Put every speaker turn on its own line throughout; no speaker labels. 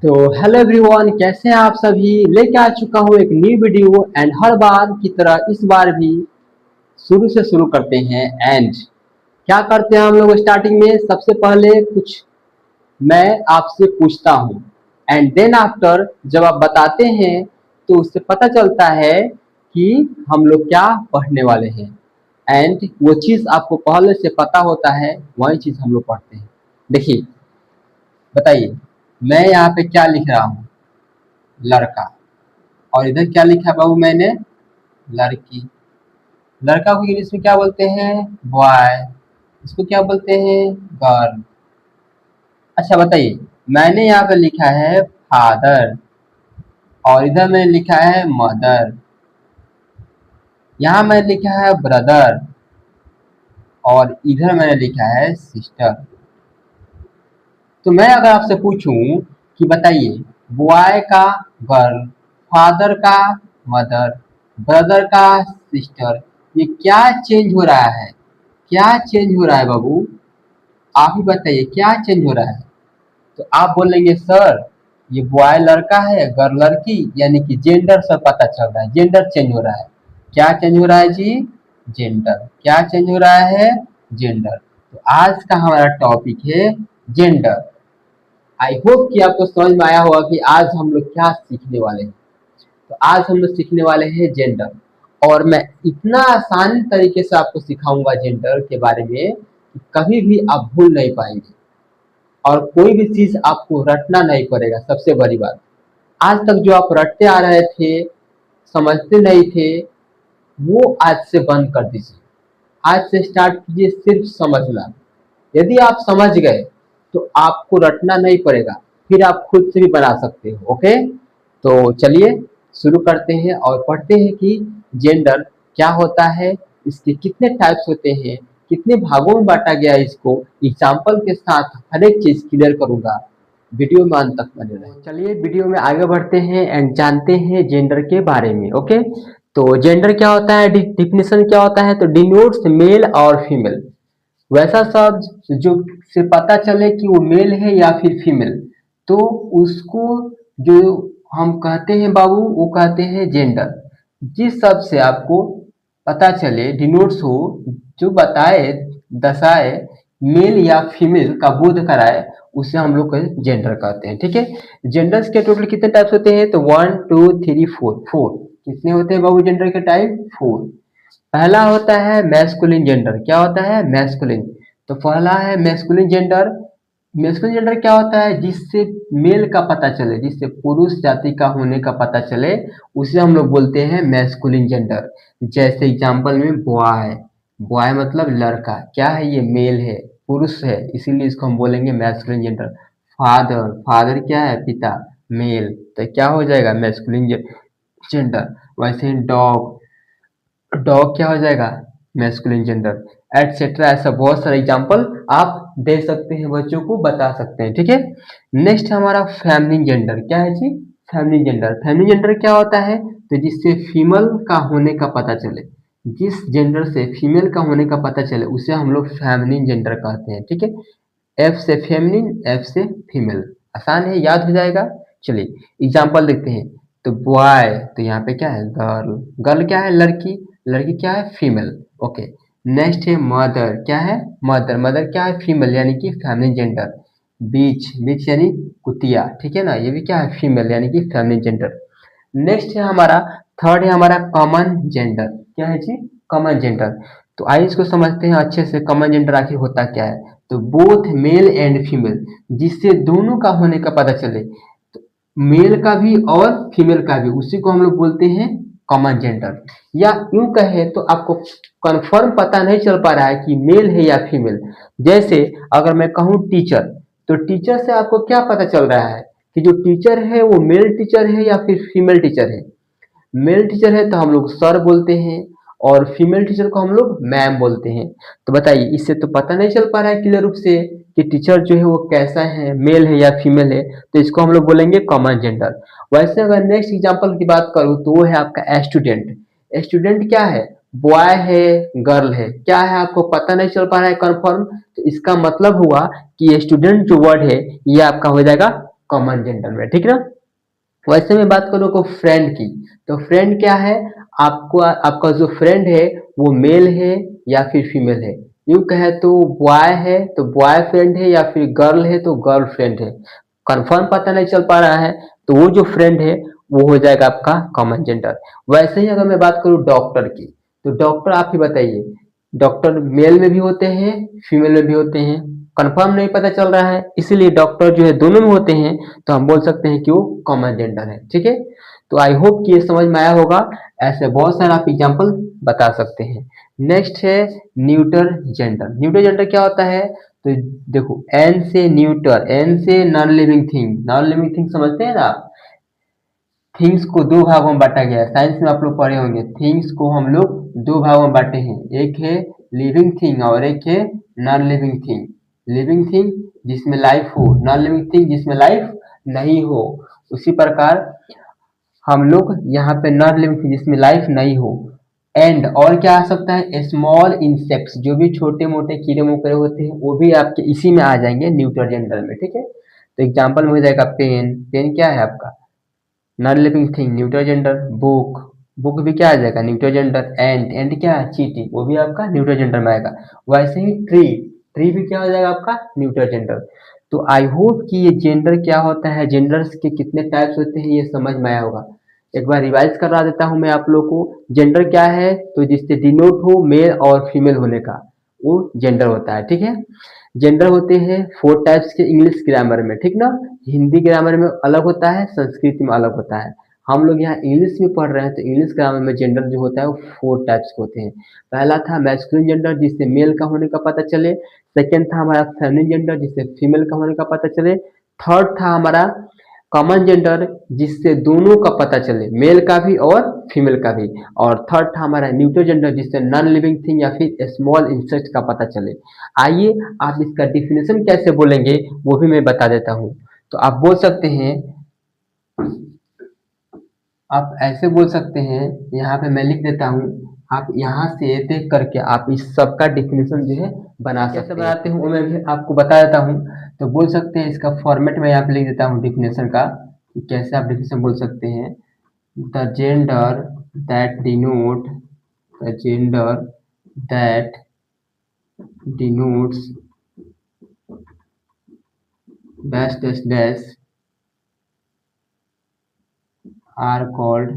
तो hello everyone, कैसे हैं आप सभी। लेके आ चुका हूँ एक न्यू वीडियो एंड हर बार की तरह इस बार भी शुरू से शुरू करते हैं। एंड क्या करते हैं हम लोग स्टार्टिंग में, सबसे पहले कुछ मैं आपसे पूछता हूँ एंड देन आफ्टर जब आप बताते हैं तो उससे पता चलता है कि हम लोग क्या पढ़ने वाले हैं। एंड वो चीज़ आपको पहले से पता होता है, वही चीज़ हम लोग पढ़ते हैं। देखिए, बताइए, मैं यहाँ पे क्या लिख रहा हूँ? लड़का। और इधर क्या लिखा है बाबू मैंने? लड़की। लड़का को इंग्लिश में क्या बोलते हैं? बॉय। इसको क्या बोलते हैं? गर्ल। अच्छा बताइए, मैंने यहाँ पे लिखा है फादर और इधर मैंने लिखा है मदर। यहाँ मैंने लिखा है ब्रदर और इधर मैंने लिखा है सिस्टर। तो मैं अगर आपसे पूछूं कि बताइए, बॉय का गर्ल, फादर का मदर, ब्रदर का सिस्टर, ये क्या चेंज हो रहा है? क्या चेंज हो रहा है बाबू? आप ही बताइए, क्या चेंज हो रहा है? तो आप बोलेंगे सर ये बॉय लड़का है, गर्ल लड़की, यानी कि जेंडर सब पता चल रहा है, जेंडर चेंज हो रहा है। क्या चेंज हो रहा है जी? जेंडर। क्या चेंज हो रहा है? जेंडर। तो आज का हमारा टॉपिक है जेंडर। आई होप कि आपको समझ में आया होगा कि आज हम लोग क्या सीखने वाले हैं। तो आज हम लोग सीखने वाले हैं जेंडर, और मैं इतना आसान तरीके से आपको सिखाऊंगा जेंडर के बारे में कि कभी भी आप भूल नहीं पाएंगे और कोई भी चीज आपको रटना नहीं पड़ेगा। सबसे बड़ी बात, आज तक जो आप रटते आ रहे थे, समझते नहीं थे, वो आज से बंद कर दीजिए। आज से स्टार्ट कीजिए सिर्फ समझना। यदि आप समझ गए तो आपको रटना नहीं पड़ेगा, फिर आप खुद से भी बना सकते हो। ओके, तो चलिए शुरू करते हैं और पढ़ते हैं कि जेंडर क्या होता है, इसके कितने टाइप्स होते हैं, कितने भागों में बांटा गया है। इसको एग्जाम्पल के साथ हर एक चीज क्लियर करूंगा। वीडियो में अंत तक बने रहें। चलिए वीडियो में आगे बढ़ते हैं एंड जानते हैं जेंडर के बारे में। ओके, तो जेंडर क्या होता है, डिफिनेशन क्या होता है? तो डिनोट्स मेल और फीमेल, वैसा शब्द जो से पता चले कि वो मेल है या फिर फीमेल, तो उसको जो हम कहते हैं बाबू, वो कहते हैं जेंडर। जिस शब्द से आपको पता चले, डिनोट्स हो, जो बताए, दर्शाए, मेल या फीमेल का बोध कराए, उसे हम लोग जेंडर कहते हैं। ठीक है, जेंडर्स के टोटल कितने टाइप्स होते हैं? तो 1 2 3 4, फोर। कितने होते हैं बाबू जेंडर के टाइप? 4। पहला होता है मैस्कुलिन जेंडर। क्या होता है? मैस्कुलिन। तो पहला है मैस्कुलिन जेंडर। मैस्कुलिन जेंडर क्या होता है? जिससे मेल का पता चले, जिससे पुरुष जाति का होने का पता चले, उसे हम लोग बोलते हैं मैस्कुलिन जेंडर। जैसे एग्जांपल में बॉय। बॉय मतलब लड़का, क्या है? ये मेल है, पुरुष है, इसीलिए इसको हम बोलेंगे मैस्कुलिन जेंडर। फादर, फादर क्या है? पिता, मेल, तो क्या हो जाएगा? Masculine gender. वैसे ही डॉग, डॉग क्या हो जाएगा? Masculine gender, etcetera. ऐसा बहुत सारे एग्जांपल आप दे सकते हैं, बच्चों को बता सकते हैं। ठीक है, नेक्स्ट हमारा फेमिनिन जेंडर। क्या है जी? Feminine gender. फेमिनिन जेंडर क्या होता है? तो जिससे फीमेल का होने का पता चले, जिस जेंडर से फीमेल का होने का पता चले, उसे हम लोग फेमिनिन जेंडर कहते हैं। ठीक है, एफ से फेमिनिन, एफ से फीमेल। आसान है, याद हो जाएगा। चलिए एग्जांपल देखते हैं। तो बॉय, तो यहाँ पे क्या है? गर्ल। गर्ल क्या है? लड़की। लड़की क्या है? फीमेल। ओके, नेक्स्ट है मदर। क्या है? मदर। मदर क्या है? फीमेल, यानी कि फेमिनिन जेंडर। बीच, बीच यानी कुतिया। ठीक है ना, ये भी क्या है? फीमेल, यानी कि फेमिनिन जेंडर। नेक्स्ट है हमारा, थर्ड है हमारा कॉमन जेंडर। क्या है जी? Common gender. तो आइए इसको समझते हैं अच्छे से, कॉमन जेंडर आखिर होता क्या है। तो बोथ मेल एंड फीमेल, जिससे दोनों का होने का पता चले, तो मेल का भी और फीमेल का भी, उसी को हम लोग बोलते हैं कॉमन जेंडर। या यूं कहे तो आपको कंफर्म पता नहीं चल पा रहा है कि मेल है या फीमेल। जैसे अगर मैं कहूँ टीचर, तो टीचर से आपको क्या पता चल रहा है कि जो टीचर है वो मेल टीचर है या फिर फीमेल टीचर है? मेल टीचर है तो हम लोग सर बोलते हैं, और फीमेल टीचर को हम लोग मैम बोलते हैं। तो बताइए, इससे तो पता नहीं चल पा रहा है क्लियर रूप से कि टीचर जो है वो कैसा है, मेल है या फीमेल है। तो इसको हम लोग बोलेंगे कॉमन जेंडर। वैसे अगर नेक्स्ट एग्जांपल की बात करूँ तो वो है आपका स्टूडेंट। स्टूडेंट क्या है? बॉय है, गर्ल है, क्या है आपको पता नहीं चल पा रहा है कंफर्म, तो इसका मतलब हुआ कि स्टूडेंट जो वर्ड है ये आपका हो जाएगा कॉमन जेंडर में, ठीक ना। वैसे मैं बात करूँ को फ्रेंड की, तो फ्रेंड क्या है, आपको आपका जो फ्रेंड है वो मेल है या फिर फीमेल है। यूं कहे तो बॉय है तो बॉय फ्रेंड है या फिर गर्ल है तो गर्ल फ्रेंड है। कंफर्म पता नहीं चल पा रहा है तो वो जो फ्रेंड है वो हो जाएगा आपका कॉमन जेंडर। वैसे ही अगर मैं बात करूँ डॉक्टर की, तो डॉक्टर आप ही बताइए, डॉक्टर मेल में भी होते हैं फीमेल में भी होते हैं, कंफर्म नहीं पता चल रहा है, इसीलिए डॉक्टर जो है दोनों में होते हैं, तो हम बोल सकते हैं कि वो कॉमन जेंडर है, ठीक है। तो आई होप कि ये समझ में आया होगा। ऐसे बहुत सारे आप एग्जाम्पल बता सकते हैं। नेक्स्ट है न्यूटर जेंडर। न्यूटर जेंडर क्या होता है, तो देखो एन से न्यूटर, एन से non living thing, non living thing समझते हैं ना आप, थिंग्स को दो भागों में बांटा गया है, साइंस में आप लोग पढ़े होंगे, थिंग्स को हम लोग दो भागों में बांटे हैं, एक है लिविंग थिंग और एक है non living thing. Living thing जिसमें लाइफ हो, नॉन लिविंग थिंग जिसमें लाइफ नहीं हो। उसी प्रकार हम लोग यहाँ पे नॉन लिविंग थिंग जिसमें लाइफ नहीं हो। एंड और क्या आ सकता है, स्मॉल इंसेक्ट्स, जो भी छोटे मोटे कीड़े मकोड़े होते हैं वो भी आपके इसी में आ जाएंगे न्यूटर जेंडर में, ठीक है। तो एग्जाम्पल में हो जाएगा पेन, पेन क्या है आपका non living thing neutral gender. Book, book भी क्या आ जाएगा न्यूट्रल जेंडर। एंड, एंड क्या है चींटी, वो भी आपका न्यूट्रल जेंडर में आएगा। वैसे ही ट्री, ट्री भी क्या हो जाएगा आपका न्यूट्रल जेंडर। तो आई होप कि ये जेंडर क्या होता है, जेंडर्स के कितने टाइप्स होते हैं ये समझ में आया होगा। एक बार रिवाइज करा देता हूँ मैं आप लोग को। जेंडर क्या है, तो जिससे डिनोट हो मेल और फीमेल होने का, वो जेंडर होता है, ठीक है। जेंडर होते हैं फोर टाइप्स के इंग्लिश ग्रामर में, ठीक ना। हिंदी ग्रामर में अलग होता है, संस्कृत में अलग होता है। हम लोग यहाँ इंग्लिश में पढ़ रहे हैं तो इंग्लिश ग्रामर में जेंडर जो होता है वो फोर टाइप्स के होते हैं। पहला था मैस्कुलिन जेंडर जिससे मेल का होने का पता चले। सेकेंड था हमारा फेमिनिन जेंडर जिससे फीमेल का होने का पता चले। थर्ड था हमारा कॉमन जेंडर जिससे दोनों का पता चले, मेल का भी और फीमेल का भी। और थर्ड था हमारा न्यूट्रल जेंडर जिससे नॉन लिविंग थिंग या फिर स्मॉल इंसेक्ट का पता चले। आइए आप इसका डिफिनेशन कैसे बोलेंगे वो भी मैं बता देता हूँ। तो आप बोल सकते हैं, आप ऐसे बोल सकते हैं, यहाँ पे मैं लिख देता हूँ, आप यहाँ से देख करके आप इस सब का डिफिनेशन जो है बना सकते हैं। कैसे बनाते हूँ वो मैं भी आपको बता देता हूँ। तो बोल सकते हैं इसका फॉर्मेट मैं यहाँ पे लिख देता हूँ डिफिनेशन का, कि कैसे आप डिफिनेशन बोल सकते हैं। The gender that denote, the gender that denotes dash dash dash are called,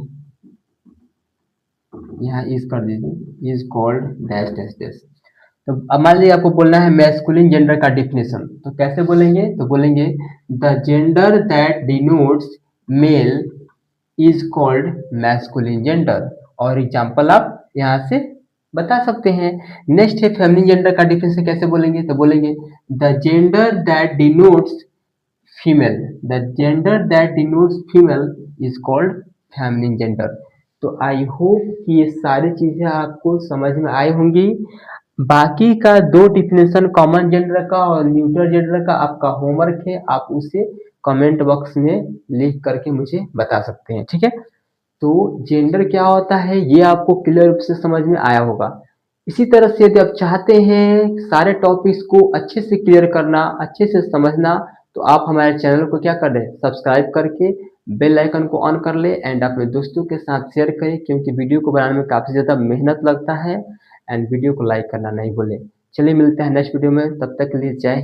यहाँ इज कर दीजिए, is called dash dash dash. तो अब मान लीजिए आपको बोलना है मैस्कुलिन जेंडर का डिफिनेशन, तो कैसे बोलेंगे, तो बोलेंगे the gender that denotes male is called masculine gender. और एग्जांपल आप यहाँ से बता सकते हैं। नेक्स्ट है फेमिनिन जेंडर का डिफिनेशन कैसे बोलेंगे, तो बोलेंगे the gender that denotes female, the gender that denotes female is called feminine gender. तो आई होप कि ये सारी चीजें आपको समझ में आई होंगी। बाकी का दो डिफिनेशन कॉमन जेंडर का और न्यूट्रल जेंडर का आपका होमवर्क है, आप उसे कमेंट बॉक्स में लिख करके मुझे बता सकते हैं, ठीक है। तो जेंडर क्या होता है ये आपको क्लियर रूप से समझ में आया होगा। इसी तरह से यदि आप चाहते हैं सारे टॉपिक्स को अच्छे से क्लियर करना, अच्छे से समझना, तो आप हमारे चैनल को क्या कर दें, सब्सक्राइब करके बेल आइकन को ऑन कर ले एंड अपने दोस्तों के साथ शेयर करें, क्योंकि वीडियो को बनाने में काफ़ी ज़्यादा मेहनत लगता है। एंड वीडियो को लाइक करना नहीं भूलें। चलिए मिलते हैं नेक्स्ट वीडियो में, तब तक के लिए जय हिंद।